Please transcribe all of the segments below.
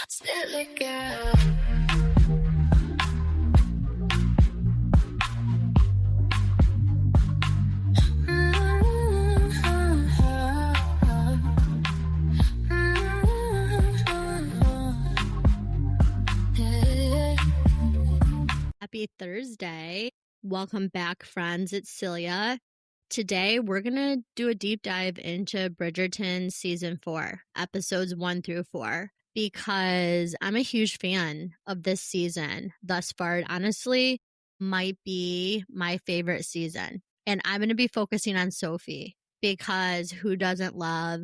Silly girl. Happy Thursday. Welcome back, friends. It's Celia. Today, we're going to do a deep dive into Bridgerton Season 4, Episodes 1 through 4, because I'm a huge fan of this season thus far. It honestly might be my favorite season. And I'm going to be focusing on Sophie, because who doesn't love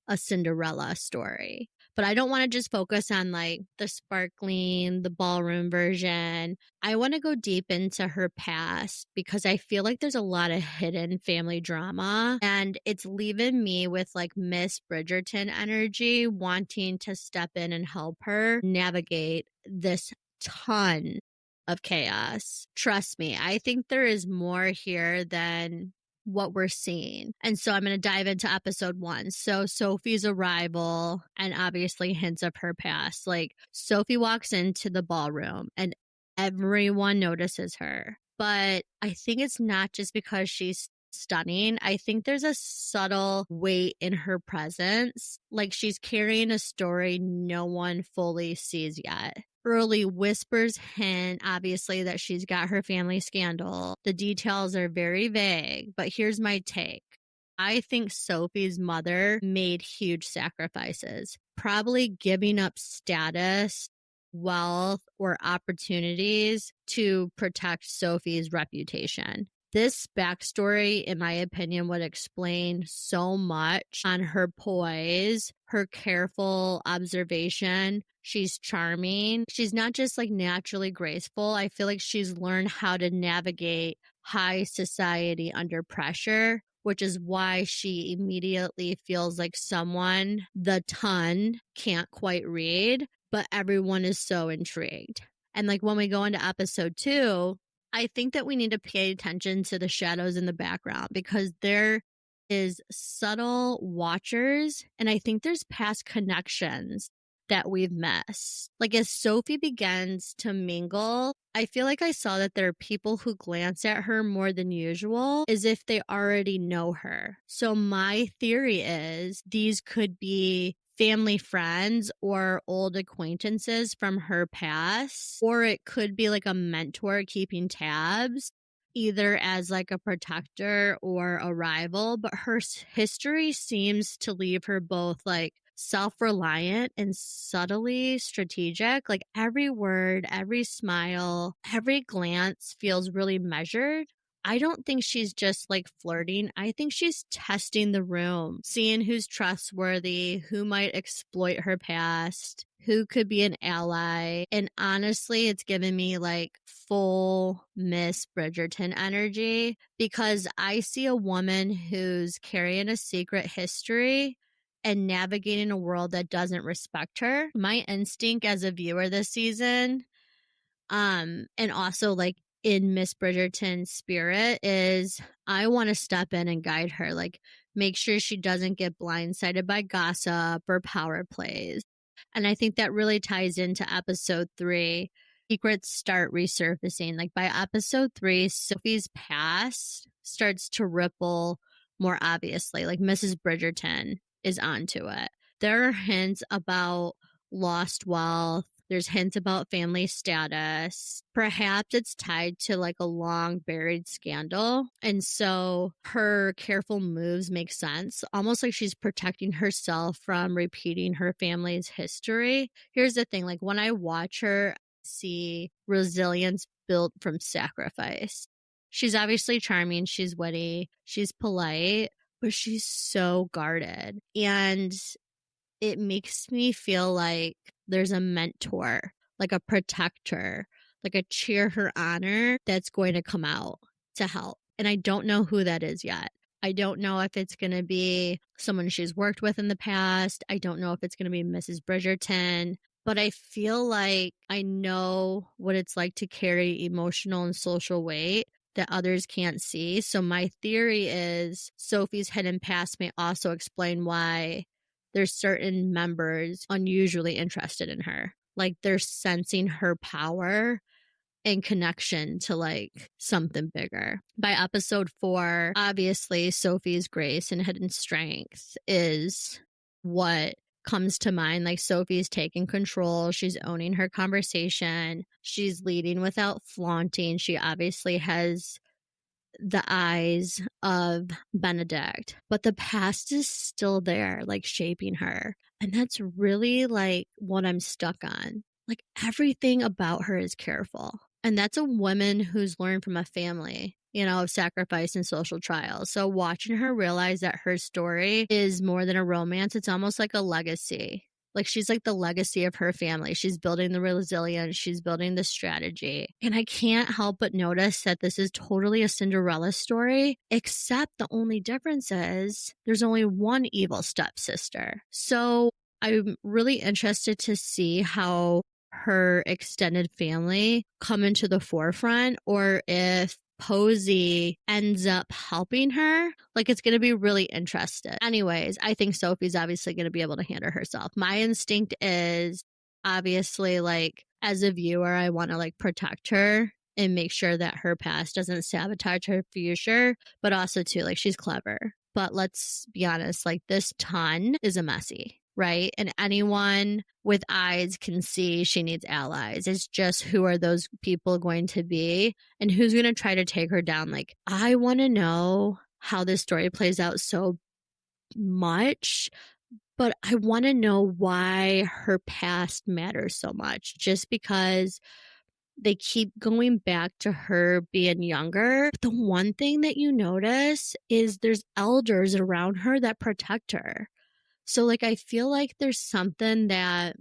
a Cinderella story? But I don't want to just focus on like the sparkling, the ballroom version. I want to go deep into her past because I feel like there's a lot of hidden family drama, and it's leaving me with like Miss Bridgerton energy, wanting to step in and help her navigate this ton of chaos. Trust me, I think there is more here than what we're seeing. And so I'm going to dive into episode 1. So Sophie's arrival and obviously hints of her past. Like Sophie walks into the ballroom and everyone notices her. But I think it's not just because she's stunning. I think there's a subtle weight in her presence. Like she's carrying a story no one fully sees yet. Early whispers hint, obviously, that she's got her family scandal. The details are very vague, but here's my take. I think Sophie's mother made huge sacrifices, probably giving up status, wealth, or opportunities to protect Sophie's reputation. This backstory, in my opinion, would explain so much on her poise, her careful observation. She's charming. She's not just like naturally graceful. I feel like she's learned how to navigate high society under pressure, which is why she immediately feels like someone the ton can't quite read, but everyone is so intrigued. And like when we go into episode 2, I think that we need to pay attention to the shadows in the background because there is subtle watchers, and I think there's past connections that we've missed. Like as Sophie begins to mingle, I feel like I saw that there are people who glance at her more than usual as if they already know her. So my theory is these could be family friends or old acquaintances from her past, or it could be like a mentor keeping tabs, either as like a protector or a rival. But her history seems to leave her both like self-reliant and subtly strategic. Like every word, every smile, every glance feels really measured. I don't think she's just like flirting. I think she's testing the room, seeing who's trustworthy, who might exploit her past, who could be an ally. And honestly, it's given me like full Miss Bridgerton energy because I see a woman who's carrying a secret history and navigating a world that doesn't respect her. My instinct as a viewer this season, and also like in Miss Bridgerton's spirit, is I want to step in and guide her, like make sure she doesn't get blindsided by gossip or power plays. And I think that really ties into episode 3. Secrets start resurfacing. Like by episode 3, Sophie's past starts to ripple more obviously. Like Mrs. Bridgerton is onto it. There are hints about lost wealth. There's hints about family status. Perhaps it's tied to like a long buried scandal. And so her careful moves make sense, almost like she's protecting herself from repeating her family's history. Here's the thing, like when I watch her, I see resilience built from sacrifice. She's obviously charming, she's witty, she's polite, but she's so guarded. And it makes me feel like there's a mentor, like a protector, like a cheer her honor that's going to come out to help. And I don't know who that is yet. I don't know if it's going to be someone she's worked with in the past. I don't know if it's going to be Mrs. Bridgerton. But I feel like I know what it's like to carry emotional and social weight that others can't see. So my theory is Sophie's hidden past may also explain why there's certain members unusually interested in her. Like they're sensing her power and connection to like something bigger. By episode 4, obviously Sophie's grace and hidden strength is what comes to mind. Like Sophie's taking control, she's owning her conversation, she's leading without flaunting. She obviously has the eyes of Benedict, but the past is still there, like shaping her. And that's really like what I'm stuck on. Like everything about her is careful. And that's a woman who's learned from a family, you know, of sacrifice and social trials. So watching her realize that her story is more than a romance, it's almost like a legacy. Like she's like the legacy of her family. She's building the resilience. She's building the strategy. And I can't help but notice that this is totally a Cinderella story, except the only difference is there's only one evil stepsister. So I'm really interested to see how her extended family come into the forefront, or if Posey ends up helping her. Like it's going to be really interesting. Anyways, I think Sophie's obviously going to be able to handle herself. My instinct is obviously like as a viewer, I want to like protect her and make sure that her past doesn't sabotage her future, but also too like she's clever. But let's be honest, like this ton is a messy, right? And anyone with eyes can see she needs allies. It's just who are those people going to be and who's going to try to take her down. Like, I want to know how this story plays out so much, but I want to know why her past matters so much, just because they keep going back to her being younger. But the one thing that you notice is there's elders around her that protect her. So like I feel like there's something that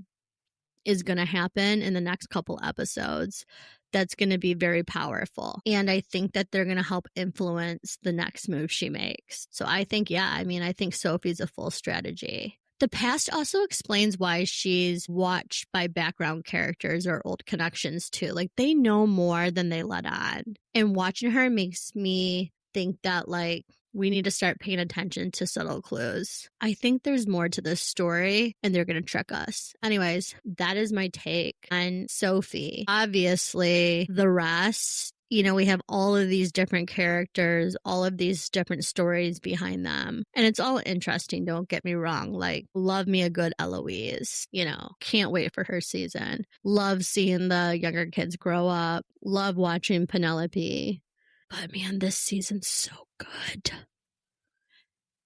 is going to happen in the next couple episodes that's going to be very powerful. And I think that they're going to help influence the next move she makes. So I think, yeah, I mean, I think Sophie's a full strategy. The past also explains why she's watched by background characters or old connections too. Like they know more than they let on. And watching her makes me think that like we need to start paying attention to subtle clues. I think there's more to this story and they're going to trick us. Anyways, that is my take on Sophie. Obviously, the rest, you know, we have all of these different characters, all of these different stories behind them. And it's all interesting, don't get me wrong. Like, love me a good Eloise, you know, can't wait for her season. Love seeing the younger kids grow up. Love watching Penelope. But man, this season's so good.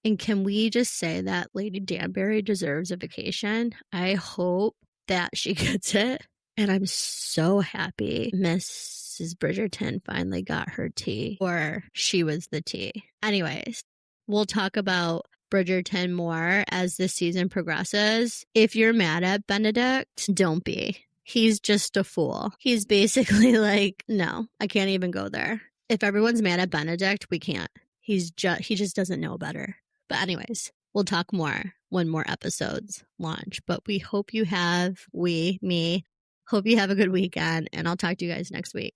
And can we just say that Lady Danbury deserves a vacation? I hope that she gets it. And I'm so happy Mrs. Bridgerton finally got her tea, or she was the tea. Anyways, we'll talk about Bridgerton more as this season progresses. If you're mad at Benedict, don't be. He's just a fool. He's basically like, no, I can't even go there. If everyone's mad at Benedict, we can't. He just doesn't know better. But anyways, we'll talk more when more episodes launch. But we hope you have, hope you have a good weekend, and I'll talk to you guys next week.